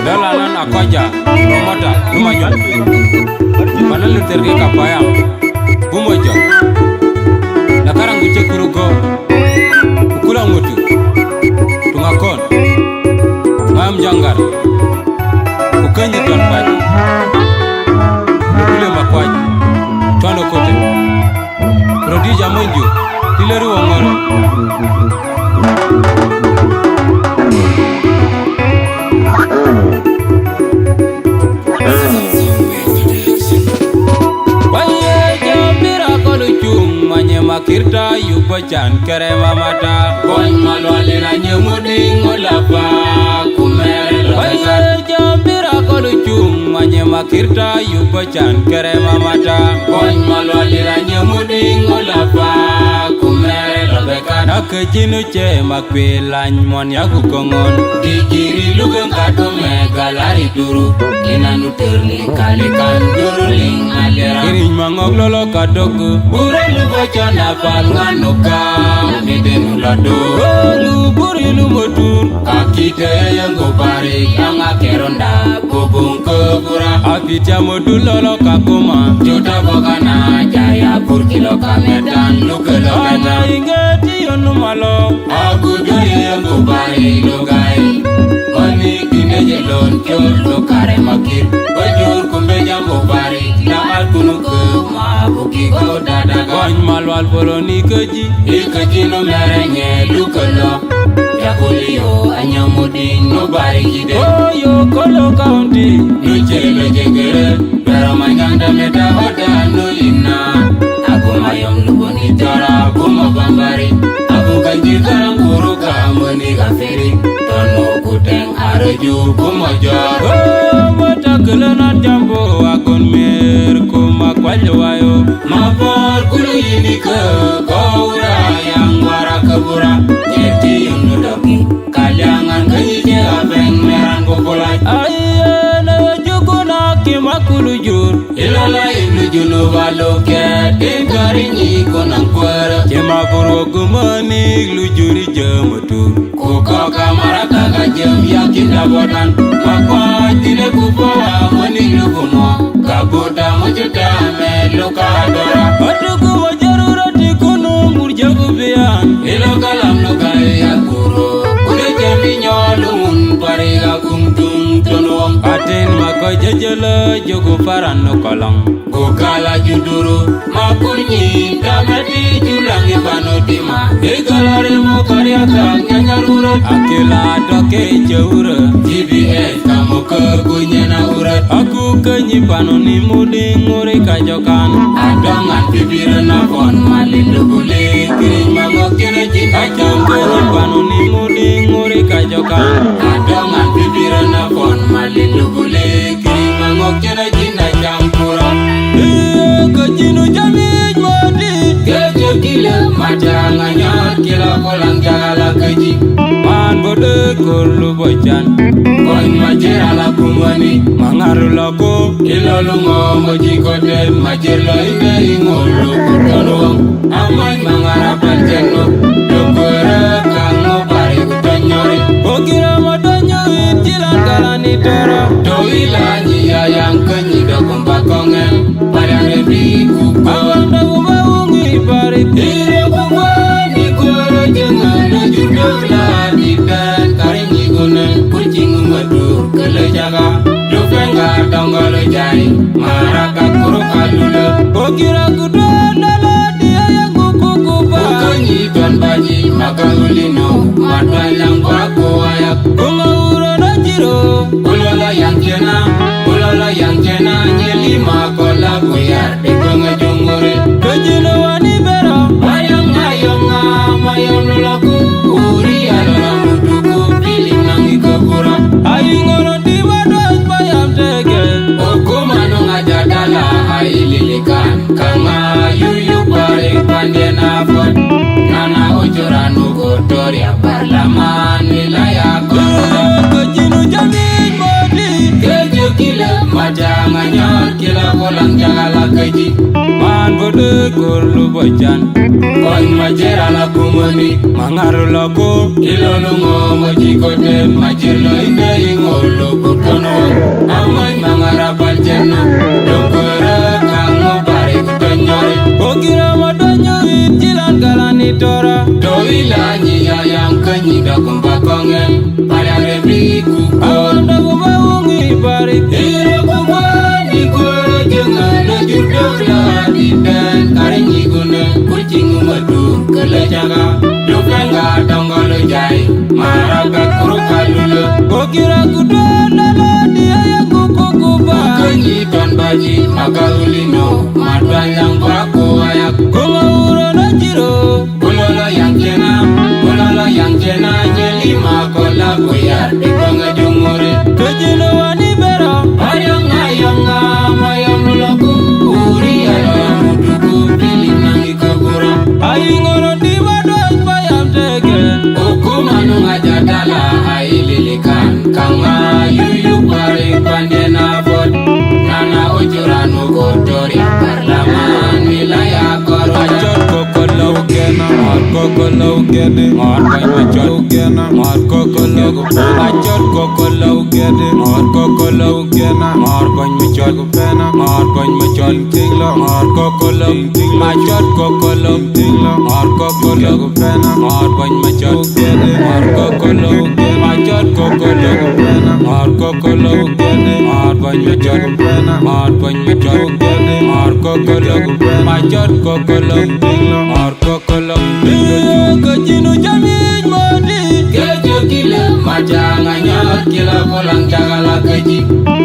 Dalanan akaja promota lumayan panel terke kapayang bumojo nakarang guce kurugo ukulang mutu tungakon ngam janggar ukenyi ton pagi ukule makwaji tono kote prodija monju dileru wongoro makirta yupacan kere mamata kon malwale na nyemudi ngolapa kumere lobesan jambira kolucum manye makirta yupacan kere mamata kon malwale na nyemudi ngolapa kumere lobekan akejinu ce makpilany mon yaku kongon dikiri lugeng kadume galari duru inanu terli kalikan duru ling alera kiriñ mangok lolo kadoku bure lubacan napal nganuka midenu lado lu buri lu motur kakite yang gopari yang akeronda bubung kebura apitya modul lolo kakuma joda bokana jaya burkilo kametan lu keloketa ingeti yonu malo aku duri yang gopari lu gai mani kine jelon kyol lu kare makir bajur kumbe jam gopari na alkunu ke mabuki ko dadaga wany malwal boloni keji ikeji no merenye lukelo yakulio anyamudi no bari kide oyo kolo county nuchele jegere pero manyanda meta hoda no ina aku mayom luboni tara kuma bambari aku kanji karang kuruka meni gafiri tono kuteng arju kuma jar mata kelana jambo akon mer kuma kwalwayo mapor kulu ini ke kaura yang wara kebura jadi nudoki kalyangan kenyi abeng merang kopolai ayana juguna kimakulu jur ilala inu junu baloke dikarinyi konang kwara kemakuru gumani lujuri jamatu kuka kamara kaka jem yakin dabotan makwa tine kupawa mani lugumo kabuda mojuta meluka adora adugu majarura tikunu murjagu bian ilo kalam lukai akuro kule jemi nyolun pariga kumtung tonuang aten mako jajala jogo paran no kolang gokala juduru makunyi damati julangi panotima egalare mo karyaka nyanyarura akila doke jaura GBS kamu kegunyena urat aku kenyi panoni mudi ngure kajokan adongan bibirena kon malin lubule kiriñ mangok kene jika jam kenyi panoni mudi ngure kajokan adongan bibirena kon malin lubule kiriñ mangok kene jina campura kejinu jamij modi kejo kila majanga nyat kila kolang jagala keji man bode kurlu bocan koin majera la kumani mangaru lako ilolu ngomo jikote majelo ine ingolu kutonuang amai mangara panceno dokore kango bari kutonyori bokira modonyo itilan kalani toro doila nyia yang kenyi dokumpakongen padang rebi kubawang dagumaungi bari ire kumani kore jengana judola didan karingi gune kucing madur kelejaga dupenga donggolo jari maraka kuro kalula bokira kudona la dia yang kukukuba bukanyi tuan baji maka ulino matwa yang bako ayak bunga urona jiro ulala yang jena nyelima kola buyar dikonga jungure kejino wani bero mayong nulaku uri alona muduku piling nangi kebura ayi ngono di wados bayam tege okumano ngajadala ayi lilikan kanga yuyu pare pandena fot nana ojoranu kotoria parlaman wilayah kejinu jamit modi kejo kila majanga nyor kila kolang jagala keji man bode korlu bochan Koin majera la kumoni mangaru loko Ilolu ngomo jikote majirlo inde ingolo kutono Amai mangara paljeno Lokore kango bari kutonyore Okira madonyo jilan galani tora Dowila nyiya yang kenyida kumbakongen Pada rebri kukon Awanda kumaungi bari Iro kumani kore jengan Jurdola didan kare nyigune Kucing umadu kelejaga Lupenga tonggolo jai Maraka kuru kalulu Okira kudona la dia yang kukukuba Kenyi ton baji maka ulino Madwa yang baku ayak Kuma urona jiro Bulolo yang jena Nyelima kola buyar di pengejumuri Kejino wani bera Ayang mayang lulaku Uri ayang muduku Pilih nangi kebura Ayu ngono di wadon payam tege Hukumanu ngajadala Hai lilikan Kang ayuyu pari pandena bot Nana ujuranu kotori Parlaman wilayah korona Achot kokolau kena Mar kokolau kene Mar kay machot kena Mar kokolau Achot kokolau kene Mar kokolau kena Mar kay machot pena Mar kay machot tinglo Mar kokolau Achot kokolau tinglo Mar kokolau pena Mar kay machot kene Mar kokolau Achot kokolau pena Mar kokolau kene Mar kay machot pena Mar kay machot kene Mar kokolau Achot kokolau tinglo Mar kokolau Kejinu jamij mandi Kejo kila Macang anyar kila Kolang cagala keji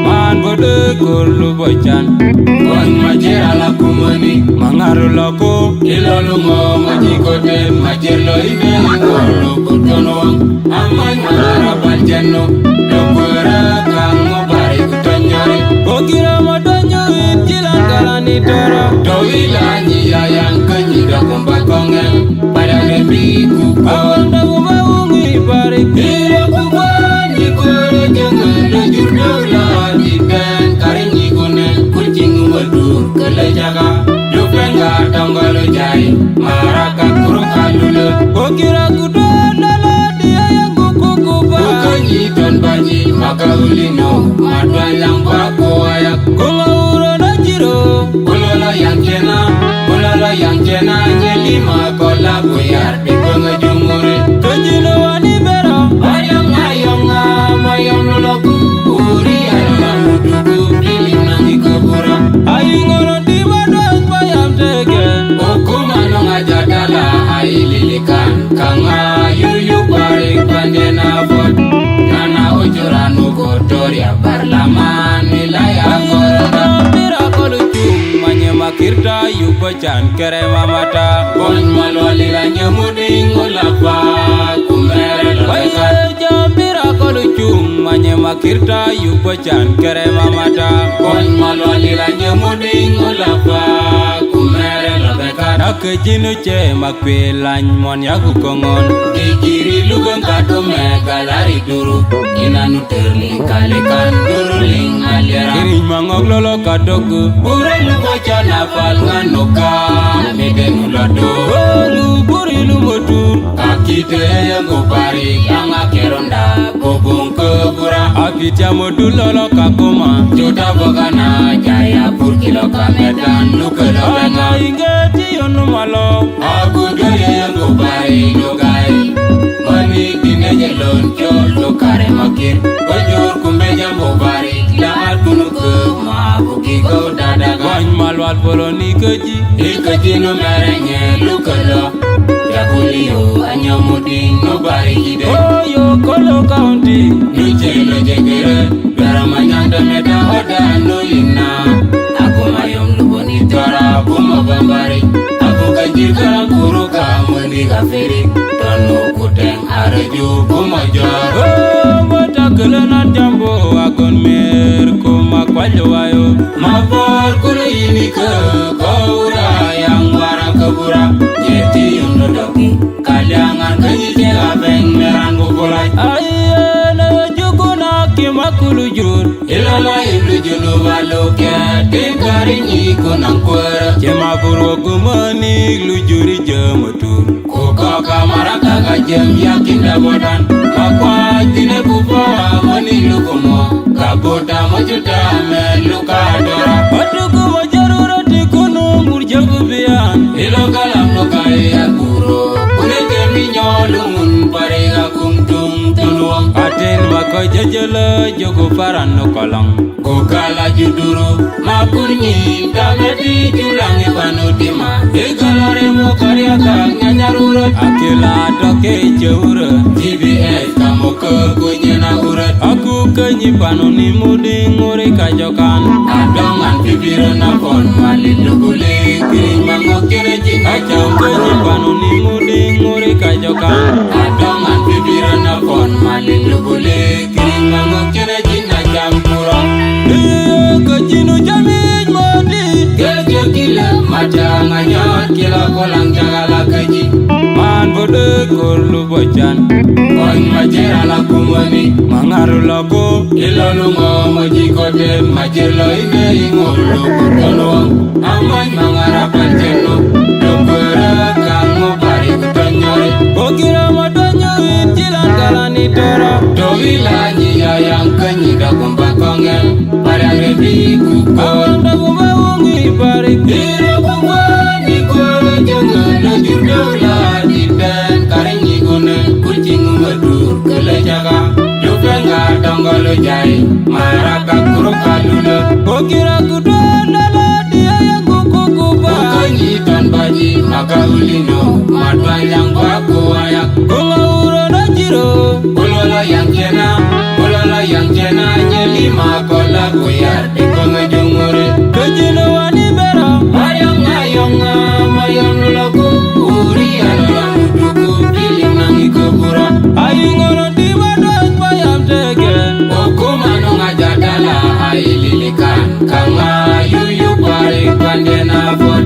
Man bode kurlu bochan Koin majera la kumani Mangaru loko Ilolu ngomo jikote Majirlo ide ngolo kutonoang Amai mangara paljeno Lokore kango bari kutonyore Okira madonyo jilan galani tora Dowila nyiya yang kenyida kumbakongen Pada rebri kukon Awanda kumaungi bari Iro kubani kore jengen Jurdola didan kare nyigune Kucing umadu kelejaga Lupenga tonggolo jai Maraka kuru kalulu Okira kudona la dia yang kukukuba Bukanyi ton baji maka ulino Madwa yang baku ayak Kuma urona jiro Bulolo yang jena Nyelima kola buyar di pengejumuri Kejino wani bera Ayang mayang lulaku Uri ayang muduku Pilih nangi kebura Ayu ngono di wadon payam tege Hukumanu ngajadala Hai lilikan Kang ayuyu pari pandena bot Nana ujuranu kotori Parlaman wilayah korona Bira kolucu Manye makirta yupachan kere mamata Bon malwalila nyemuding ulapa Kumere lolekan Jambira kolucu Manye makirta yupachan kere mamata Bon malwalila nyemuding ulapa Kumere lolekan Nakejinu che makpilany mon yaku kongon Dikiri lugang kado megalari duru Inanu terling kalikan duruling aliara Kiriñ mangok lolo kadogu Bure lugo nafal nganuka Medenu lodo Lu buri lu motur Kakite yang gopari Yang akeronda Gobung kebura Akitya modu lolo kakoma Joda bogana Jaya purkilo kamedan Lukelo benga Anga ingeti yonu malo Aku doye yang gopari Lugai Manik dine jelon Jol lukare makir Bajur kumbeja mbobari Lahat kunu ke Mabuki kau dadaga Wany malwal polo ni keji Ikajinu merenye lukelo Jakulio anyamuding nobari jide Oyo kolo county Nuchelo jegere Beramanyanda meda hoda nulina Aku mayom luboni tora Buma bambari Aku kajikara kuruka Mundi gafiri Tonu kuteng arju Buma jor Mata kelenan jambo Agon mer kuma kwalyo wayo Mapor kulu ini ke Kaura yang warang kebura Jeti yung dodoki Kalyangan kenyike abeng merang bukulai Ayana jukuna kimakulu jur Ilala iblu junu baluket kari ni kunang kwara Jema buru gumani lujuri jamatur Kuka kamara kaka jem yakin dabodan Makwa tine kupa mani lukumo Kabuta majuta me luka adora Atuku majarura tikunu murjabu biyan Ilo kalam luka ya kuro Kune jemi nyolumun parega kumtum tuluang Atin mako jajala jogo paran no kolong Kukala juduru makunyi Tameti julangi panutima Ikalore mo karya kak nyanyarurat Akila doke jaurat TBS kamu kegunyena urat Aku kenyipanu ni mudi nguri kajokan Adongan bibir napon malit lugule Kiri mango kere jika Aku kenyipanu ni mudi nguri kajokan Adongan bibir napon malit lugule Kiri mango kere jina campura Iya kejinu jamij modi Kejo kila maca nganyot Kila kolang cagala keji Man bode kurlu bocan Koin majera laku mani Mangaru loko Ilo lungo moji kote Majir lo ine ingolo kutolong Amai mangarapan jeno Lupere kango pari kutonyore Okira madonyo injilan kalani toro Dowila nyia yang kenyida kumpakongen Padang rebi kukor Abanda kumawungi barik Ilo kumwani kore jangan Najur dola di den Karing igune kucing medur Kelejaga Lupenga donggolo jai Maraka kuro kalule Okira kudona dia yang kuku kuba Bukanyi ton baji maka ulino Matwa yang baku ayak Kunga urona jiro Ulolo yang cena Nyelima kola buyar di pengejumure Kejino wani bera Mayong lulaku Uri adalah duduku Piling nangi kebura Ayu ngono di wadah payam tege Hukumanu ngajadala Hai lilikan Kanga yuyu pari pandena fot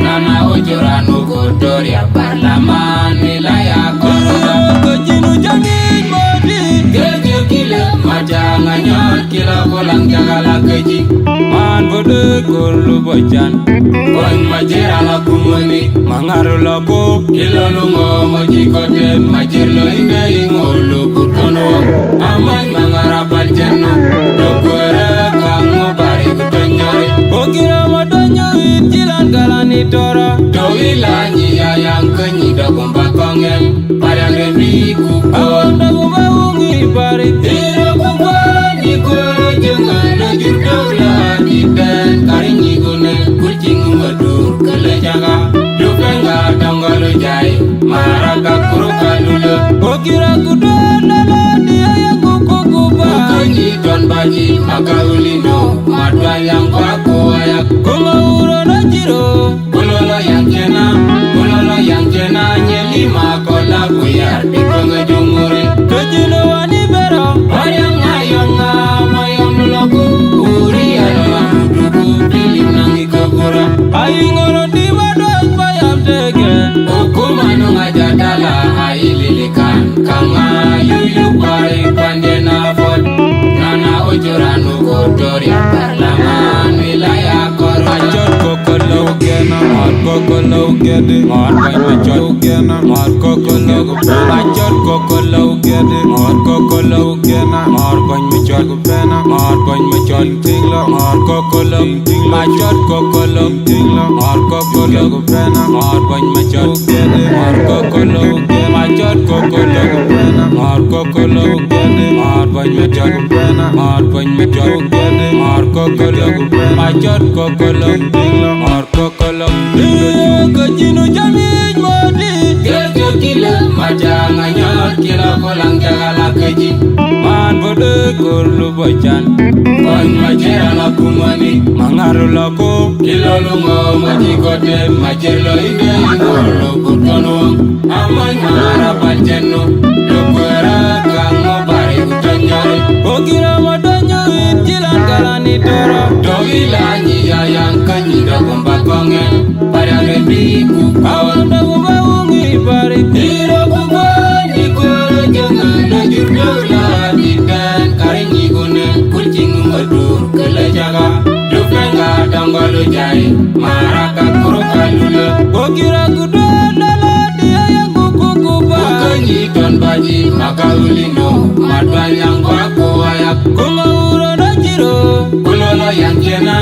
Nana ujuranu kotor ya parlaman Wilayah kota Kejino jamij modi Kejo kila Maca nganyot Kila kolang jagala keji Man bode kurlu bocan Koin majera laku mani Mangaru loko Ilo lungo moji kote Majir lo ine ingolo kutono Amai mangarapan jeno Lukwere kango bari kutonyore Okira madonyo injilan kalani toro Dowila nyia yang kenyida kumpakongen Padang rebi kukor Abanda kumawungi barik Ilo kumpani kore jangan Najur dola di den Karing igune kucing medur Kelejaga Lupenga donggolo jai Maraka kuro kalule Okira kudona dia yang kuku kuba Bukanyi ton baji maka ulino Matwa yang baku ayak Kunga urona jiro Ulolo yang cena Nyelima kola buyar di pengejumure Kejino wani bera Mayong lulaku Uri adalah duduku Piling nangi kebura Ayu ngono di wadah payam tege Hukumanu ngajadala Hai lilikan Kanga yuyu pari pandena fot Nana ujuranu kotor ya parlaman Wilayah kota Ajot kokolau gena Mar kokolau gede Mar banyo gena Mar kokolau Ajot kokolau gede Mar kokolau gena Mar banyo pena Mar banyo tinglo Mar kokolau Ajot kokolau tinglo Mar kokolau pena Mar banyo gede Mar kokolau Ajot kokolau pena Mar kokolau gede Mar banyo pena Mar banyo gede Mar kokolau Ajot kokolau tinglo Mar kokolau Kejino jamij modi Kejo kila Maca nganyot Kila kolang jagala keji Man bode kurlu bocan Koin majera laku mani Mangaru loko Ilo lungo moji kote Majir lo ide ingolo kutono Amai mangarapan jeno Lukwere kango bari kutonyore Okira madonyo injilan kalani toro Dowila nyia yang kenyida kumpakongen Padang rebi kukor Abanda kumawungi barik Ilo kumpani kore jangan Najur dola di den Karing igune kucing medur Kelejaga Lupenga ulino madwa yango ako ayak Kuma uro no jiro kulolo yang kena